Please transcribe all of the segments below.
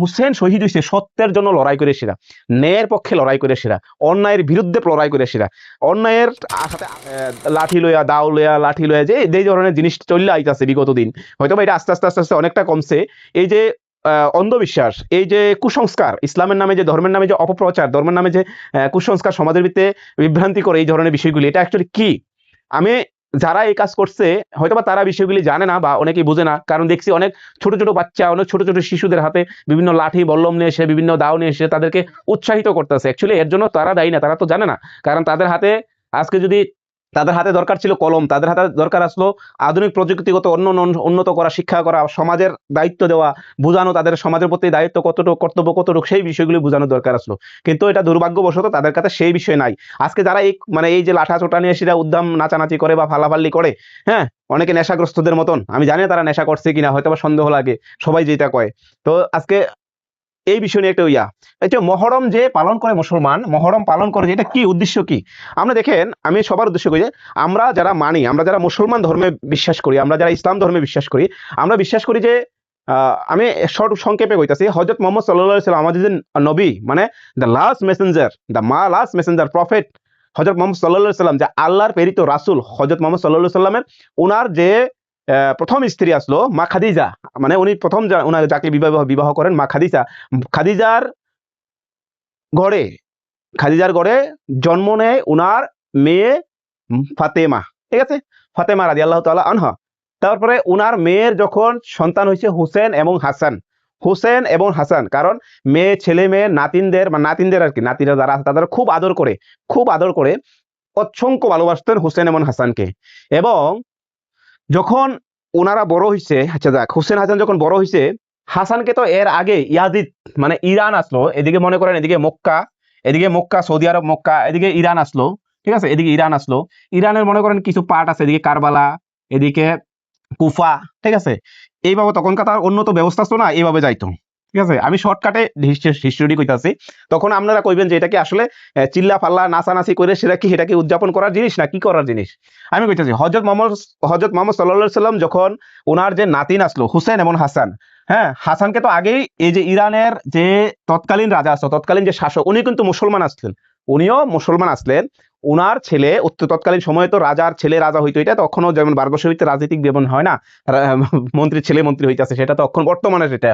হুসেন শহীদ হয়েছে সত্যের জন্য লড়াই করে সেরা, ন্যায়ের পক্ষে লড়াই করে সেরা, অন্যায়ের বিরুদ্ধে লড়াই করে সেরা, অন্যায়ের সাথে লাঠি লইয়া দাও লইয়া লাঠি লইয়া যে এই ধরনের জিনিস চলে আইতাছে বিগত দিন, হয়তো এটা আস্তে আস্তে আস্তে আস্তে অনেকটা কমছে। এই যে অন্ধবিশ্বাস, এই যে কুসংস্কার, ইসলামের নামে যে ধর্মের নামে যে অপপ্রচার, ধর্মের নামে যে কুসংস্কার সমাজের ভিতরে বিভ্রান্তি করে এই ধরনের বিষয়গুলি, এটা অ্যাকচুয়ালি কি? আমি যারা এই কাজ করছে হয়তোবা তারা বিষয়গুলি জানে না বা অনেকেই বুঝে না, কারণ দেখছি অনেক ছোট ছোট বাচ্চা, অনেক ছোট ছোট শিশুদের হাতে বিভিন্ন লাঠি বল্লম নিয়ে এসে, বিভিন্ন দাও নিয়ে এসে তাদেরকে উৎসাহিত করতেছে। অ্যাকচুয়ালি এর জন্য তারা দায়ী না, তারা তো জানে না। কারণ তাদের হাতে আজকে যদি তাদের হাতে দরকার ছিল কলম, তাদের হাতে দরকার আসলো আধুনিক প্রযুক্তিগত উন্নত করা, শিক্ষা করা, সমাজের দায়িত্ব দেওয়া, বোঝানো তাদের সমাজের প্রতি দায়িত্ব কতটুকু, কর্তব্য কতটুকু, সেই বিষয়গুলি বোঝানোর দরকার আসলো। কিন্তু এটা দুর্ভাগ্যবশত তাদের কাছে সেই বিষয় নাই। আজকে যারা এই এই যে লাঠা চোটা নিয়ে সেটা উদ্দাম নাচানাচি করে বা ফালাফাল্লি করে, হ্যাঁ, অনেকে নেশাগ্রস্তদের মতন, আমি জানি না তারা নেশা করছে কিনা, হয়তো বা সন্দেহ লাগে, সবাই যেটা কয়। তো আজকে এই বিষয় নিয়ে একটা এই যে মহরম যে পালন করে মুসলমান, মহরম পালন করে, এটা কি উদ্দেশ্য কি? আমরা দেখেন, আমি সবার উদ্দেশ্য করি যে আমরা যারা মানি, আমরা যারা মুসলমান ধর্মে বিশ্বাস করি, আমরা যারা ইসলাম ধর্মে বিশ্বাস করি, আমরা বিশ্বাস করি যে আমি সংক্ষেপে কইতাছি, হযরত মুহাম্মদ সাল্লাল্লাহু আলাইহি ওয়াসাল্লাম আমাদের যে নবী, মানে the last Messenger, last Messenger prophet হযরত মুহাম্মদ সাল্লাল্লাহু আলাইহি ওয়াসাল্লাম, যে আল্লাহর প্রেরিত রাসূল হযরত মুহাম্মদ সাল্লাল্লাহু আলাইহি ওয়াসাল্লামের ওনার যে প্রথম স্ত্রী আসলো মা খাদিজা, মানে উনি প্রথম ওনার যাকে বিবাহ করেন মা খাদিজা, খাদিজার ঘরে, জন্ম নেয় উনার মেয়ে ফাতেমা, ঠিক আছে, ফাতেমা রাদিয়াল্লাহু তাআলা আনহা। তারপরে উনার মেয়ের যখন সন্তান হয়েছে হুসেন এবং হাসান, হুসেন এবং হাসান, কারণ মেয়ে ছেলে মেয়ে নাতিনদের নাতিনদের আর কি, নাতিরা যারা আছে তাদের খুব আদর করে, খুব আদর করে অসংখ্য ভালোবাসতেন হুসেন এবং হাসানকে। এবং যখন ওনারা বড় হয়েছে, আচ্ছা যাক, হুসেন হাসান যখন বড় হয়েছে, হাসানকে তো এর আগে ইয়াজিদ, মানে ইরান আসলো, এদিকে মনে করেন এদিকে মক্কা সৌদি আরব, মক্কা, এদিকে ইরান আসলো, ঠিক আছে, এদিকে ইরান আসলো, ইরানের মনে করেন কিছু পার্ট আছে, এদিকে কারবালা, এদিকে কুফা, ঠিক আছে, এইভাবে তখনকার তার উন্নত ব্যবস্থা ছিল না, এইভাবে যাইতো, ঠিক আছে। আমি শর্টকাটে হিস্টোরি কইতাছি, তখন আপনারা কইবেন যে এটা কি আসলে চিল্লা পাল্লা নাচানাচি করে সেটা কি উদযাপন করার জিনিস না কি করার জিনিস? আমি কইতাছি হযরত মুহাম্মদ সাল্লাল্লাহু আলাইহি সাল্লাম যখন ওনার যে নাতিন আসলো হুসেন এবং হাসান, হ্যাঁ, হাসানকে তো আগেই এই যে ইরানের যে তৎকালীন রাজা আসলো, তৎকালীন যে শাসক, উনি কিন্তু মুসলমান আসলেন, উনিও মুসলমান আসলেন। উনার ছেলে, তৎকালীন সময়ে তো রাজার ছেলে রাজা হইতো, এটা তখনও যেমন ভারতবর্ষের ভিতরে রাজনৈতিক বেবন হয় না, মন্ত্রীর ছেলে মন্ত্রী হইতেছে, সেটা তো এখন বর্তমানে সেটা।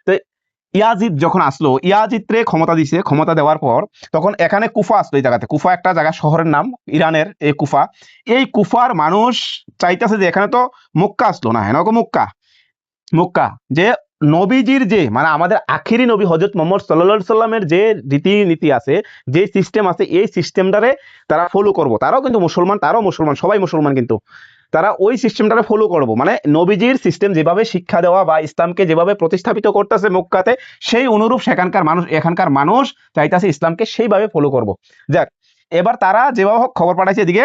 তো ইয়াজিদ যখন আসলো, ইয়াজিদরে ক্ষমতা দিছে, ক্ষমতা দেওয়ার পর তখন এখানে কুফা আসলো, এই জায়গাতে কুফা একটা জায়গা, শহরের নাম ইরানের, এই কুফা, এই কুফার মানুষ চাইতেছে যে এখানে তো মক্কা আসলো না, হ্যাঁ মক্কা যে নবীজির যে, মানে আমাদের আখিরি নবী হযরত মুহাম্মদ সাল্লাল্লাহু আলাইহি সাল্লামের যে রীতিনীতি আছে, যে সিস্টেম আছে, এই সিস্টেমটারে তারা ফলো করব। তারাও কিন্তু মুসলমান, সবাই মুসলমান, কিন্তু তারা ওই সিস্টেমটারে ফলো করব, মানে নবীজির সিস্টেম যেভাবে শিক্ষা দেওয়া বা ইসলামকে যেভাবে প্রতিস্থাপিত করতেছে মক্কাতে, সেই অনুরূপ এখানকার মানুষ চাইতেছে ইসলামকে সেইভাবে ফলো করব। যাক, এবার তারা যেভাবে হোক খবর পাঠাইছে, এদিকে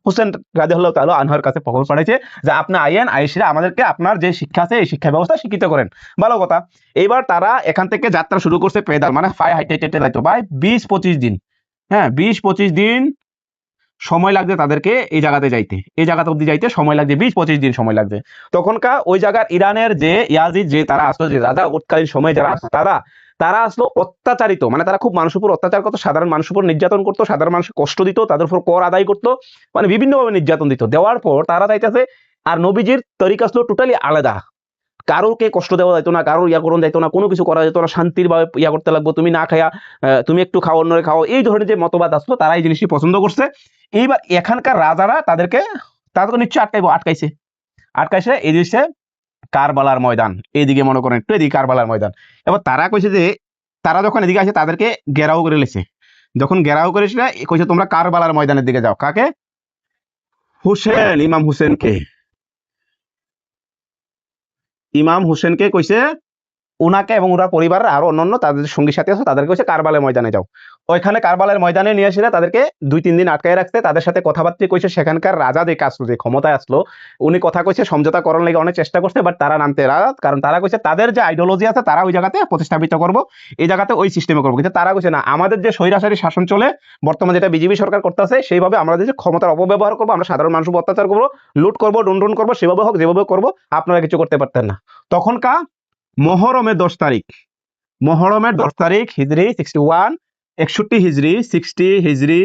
হুসেন রাদিয়াল্লাহু তাআলা আনহার কাছে খবর পাঠাইছে যে আপনি আইসিরা আমাদেরকে আপনার যে শিক্ষা আছে এই শিক্ষা ব্যবস্থা শিক্ষিত করেন। ভালো কথা। এইবার তারা এখান থেকে যাত্রা শুরু করছে পেদাল, মানে পায়ে হাইটে হেঁটে যাইতো ভাই 20-25 দিন, হ্যাঁ, 20-25 দিন সময় লাগবে তাদেরকে এই জায়গাতে যাইতে, এই জায়গাতে অব্দি যাইতে সময় লাগবে 20-25 দিন সময় লাগবে। তখনকার ওই জায়গার ইরানের যে ইয়াজিদ, যে তারা আসলো, যে রাজা তৎকালীন সময় যারা আসলো, তারা আসলো অত্যাচারিত, মানে তারা খুব মানুষের উপর অত্যাচার করতো, সাধারণ মানুষের উপর নির্যাতন করতো, সাধারণ মানুষকে কষ্ট দিত, তাদের উপর কর আদায় করতো, মানে বিভিন্নভাবে নির্যাতন দিত। দেওয়ার পর তারা চাইতেছে, আর নবীজির তরিকা ছিল টোটালি আলাদা, কারোকে কষ্ট দেওয়া যাইতো না, কারোর করণ যাইতো না, কোনো কিছু করা যেত না, শান্তির ভাবে করতে লাগবো, তুমি না খায়া তুমি একটু খাও, অন্যরে খাও, এই ধরনের যে মতবাদ আসলো, তারা এই জিনিসটি পছন্দ করছে। এইবার এখানকার রাজারা তাদেরকে নিশ্চয় আটকাইছে এই জিনিসে, কারবালার ময়দান, এইদিকে মনে করেন একটু এদিকে কারবালার ময়দান। এবার তারা কইছে যে, তারা যখন এদিকে আসে তাদেরকে ঘেরাও করে লেছে, যখন ঘেরাও করেছিল কইছে তোমরা কারবালার ময়দানের দিকে যাও। কাকে? ইমাম হুসেনকে কইছে, উনাকে এবং ওনার পরিবারের আরো অন্যান্য তাদের সঙ্গী সাথী আছে তাদেরকে হচ্ছে কারবালার ময়দানে যাও। ওইখানে কারবালার ময়দানে নিয়ে এসে তাদেরকে 2-3 দিন আটকায় রাখতে, তাদের সাথে কথাবার্তা কইছে। সেখানকার রাজা যে আসলো, যে ক্ষমতায় আসলো, উনি কথা কইছে, সমঝোতা করার লাগে অনেক চেষ্টা করছে, বাট তারা নামতে রাজ, কারণ তারা কইছে তাদের যে আইডিওলজি আছে তারা ওই জায়গাতে প্রতিস্থাপিত করবো, এই জায়গাতে ওই সিস্টেমে করবো। কিন্তু তারা কইছে না, আমাদের যে স্বৈরাচারী শাসন চলে বর্তমানে, যেটা বিজেপি সরকার করতেছে, সেইভাবে আমাদের যে ক্ষমতার অপব্যবহার করবো, আমরা সাধারণ মানুষের অত্যাচার করবো, লুট করবো, ডুনডুন করবো, সেভাবে হোক যেভাবে করবো, আপনারা কিছু করতে পারতেন না। তখনকার মহরমের 10 তারিখ, মহরমের 10 তারিখ হিজরি 61, 61 হিজরি 60 হিজরি,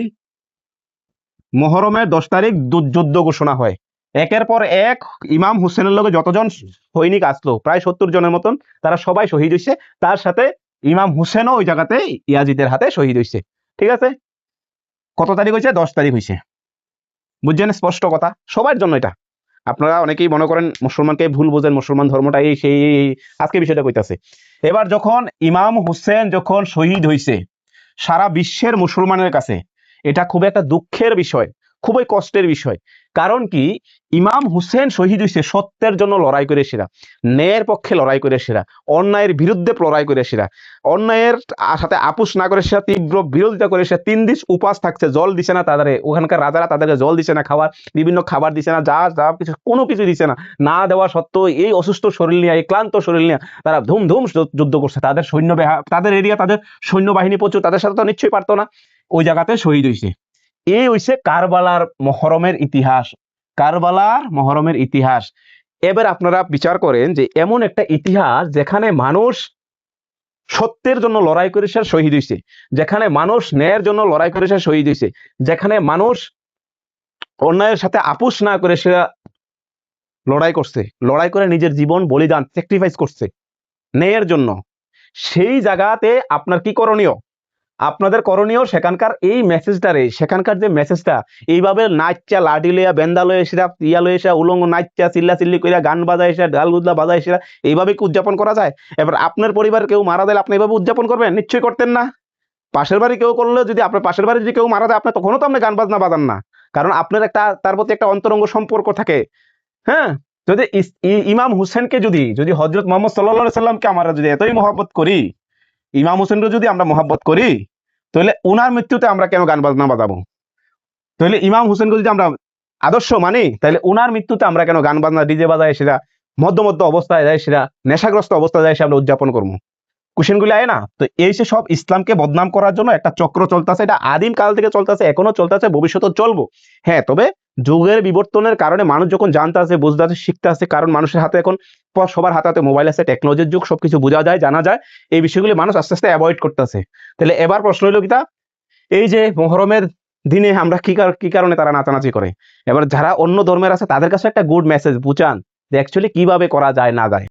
মহরমের 10 তারিখ যুদ্ধ ঘোষণা হয়। একের পর এক ইমাম হুসেনের লগে যতজন সৈনিক আসলো প্রায় 70 জনের মতন, তারা সবাই শহীদ হয়েছে। তার সাথে ইমাম হুসেনও ওই জায়গাতে ইয়াজিদের হাতে শহীদ হয়েছে। ঠিক আছে, কত তারিখ হয়েছে? 10 তারিখ হয়েছে। বুঝছেন? স্পষ্ট কথা সবার জন্য এটা। আপনারা অনেকেই মনে করেন মুসলমানকে ভুল বোঝেন, মুসলমান ধর্মটা এই সেই আজকে বিষয়টা কইতাছে। এবার যখন ইমাম হুসেন যখন শহীদ হয়েছে, সারা বিশ্বের মুসলমানের কাছে এটা খুব একটা দুঃখের বিষয়, খুবই কষ্টের বিষয়। কারণ কি, ইমাম হুসেন শহীদ হয়েছে সত্যের জন্য লড়াই করে সেরা, ন্যায়ের পক্ষে লড়াই করে সেরা, অন্যায়ের বিরুদ্ধে লড়াই করে সেরা, অন্যায়ের সাথে আপোষ না করে সেরা, তীব্র বিরোধিতা করে সেরা। 3 দিন উপাস থাকছে, জল দিছে না তাদের, ওখানকার রাজারা তাদেরকে জল দিছে না, খাবার বিভিন্ন খাবার দিছে না, যা যা কিছু কোনো কিছু দিছে না। না দেওয়া সত্ত্বেও এই অসুস্থ শরীর নিয়ে, এই ক্লান্ত শরীর নিয়ে তারা ধুমধুম যুদ্ধ করছে। তাদের সৈন্য তাদের এরিয়া, তাদের সৈন্যবাহিনী প্রচুর, তাদের সাথে তো নিশ্চয়ই পারতো না। ওই জায়গাতে শহীদ হয়েছে। এই হইছে কারবালার মহরমের ইতিহাস, কারবালার মহরমের ইতিহাস। এবার আপনারা বিচার করেন যে এমন একটা ইতিহাস যেখানে মানুষ সত্যের জন্য লড়াই করে সে শহীদ হয়েছে, যেখানে মানুষ ন্যায়ের জন্য লড়াই করে সে শহীদ হয়েছে, যেখানে মানুষ অন্যায়ের সাথে আপোষ না করে সে লড়াই করছে, লড়াই করে নিজের জীবন বলিদান স্যাক্রিফাইস করছে ন্যায়ের জন্য। সেই জায়গাতে আপনার কি করণীয়? আপনাদের করণীয় সেখানকার এই মেসেজটারে, সেখানকার যে মেসেজটা, এইভাবে নাচা লাঠি লইয়া বেন্দা লয়ে এসে ইয়া লয়ে এসে উলঙ্গ নাচা চিল্লা চিল্লি কইরা গান বাজায় এসে ডাল গুদলা বাজায় এসে এইভাবে কি উদযাপন করা যায়? এবার আপনার পরিবার কেউ মারা দিলে আপনি এইভাবে উদযাপন করবেন? নিশ্চয়ই করতেন না। পাশের বাড়ি কেউ করলে, যদি আপনার পাশের বাড়ি যদি কেউ মারা যায়, আপনি তখনও তো আপনি গান বাজনা বাজান না, কারণ আপনার একটা তার প্রতি একটা অন্তরঙ্গ সম্পর্ক থাকে। হ্যাঁ, যদি ইমাম হুসেনকে যদি যদি হজরত মোহাম্মদ সাল্লাল্লাহু আলাইহি সাল্লামকে আমরা যদি এতই মহব্বত করি, ইমাম হুসেনকে যদি আমরা মহব্বত করি, তাহলে উনার মৃত্যুতে আমরা কেন গান বাজনা বাজাবো? তাহলে ইমাম হুসেনকে যদি আমরা আদর্শ মানি, তাহলে উনার মৃত্যুতে আমরা কেন গান বাজনা ডিজে বাজায় সেটা মধ্য অবস্থায় যায়, সেটা নেশাগ্রস্ত অবস্থায় যায়, সে আমরা উদযাপন করবো? কুশনগুলি আয় না। তো এই যে সব ইসলামকে বদনাম করার জন্য একটা চক্র চলতেছে, এটা আদিম কাল থেকে চলতেছে, এখনো চলতেছে, ভবিষ্যতেও চলবো। হ্যাঁ, তবে যুগের বিবর্তনের কারণে মানুষ যখন জানতে আছে, বুঝতে আছে, শিখতে আছে, কারণ মানুষের হাতে এখন সবার হাতে হাতে মোবাইল আছে, টেকনোলজির যুগ, সবকিছু বোঝা যায়, জানা যায়, এই বিষয়গুলি মানুষ আস্তে আস্তে অ্যাভয়েড করতেছে। তাহলে এবার প্রশ্ন হইল কিতা, এই যে মহরমের দিনে আমরা কি কারণে তারা নাচানাচি করে? এবার যারা অন্য ধর্মের আছে তাদের কাছে একটা গুড মেসেজ বুঝান যে অ্যাকচুয়ালি কিভাবে করা যায় না যায়।